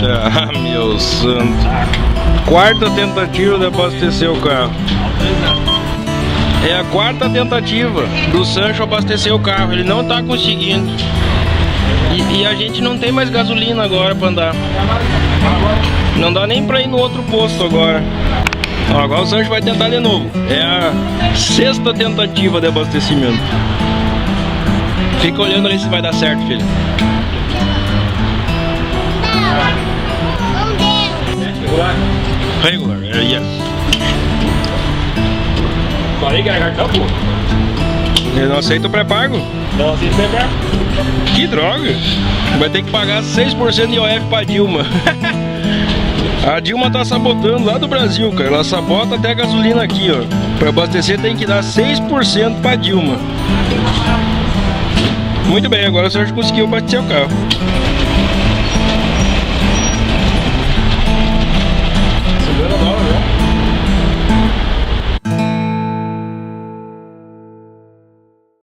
Ah, meu santo. Quarta tentativa de abastecer o carro. É a quarta tentativa do Sancho abastecer o carro. Ele não tá conseguindo. E a gente não tem mais gasolina agora pra andar. Não dá nem pra ir no outro posto agora. Ó, agora o Sancho vai tentar de novo. É a sexta tentativa de abastecimento. Fica olhando ali se vai dar certo, filho. Regular, yes. Falei que era cartão, pô. Ele não aceita o pré-pago? Não aceita pré-pago. Que droga! Vai ter que pagar 6% de IOF pra Dilma. A Dilma tá sabotando lá do Brasil, cara. Ela sabota até a gasolina aqui, ó. Pra abastecer tem que dar 6% pra Dilma. Muito bem, agora o senhor conseguiu abastecer o carro.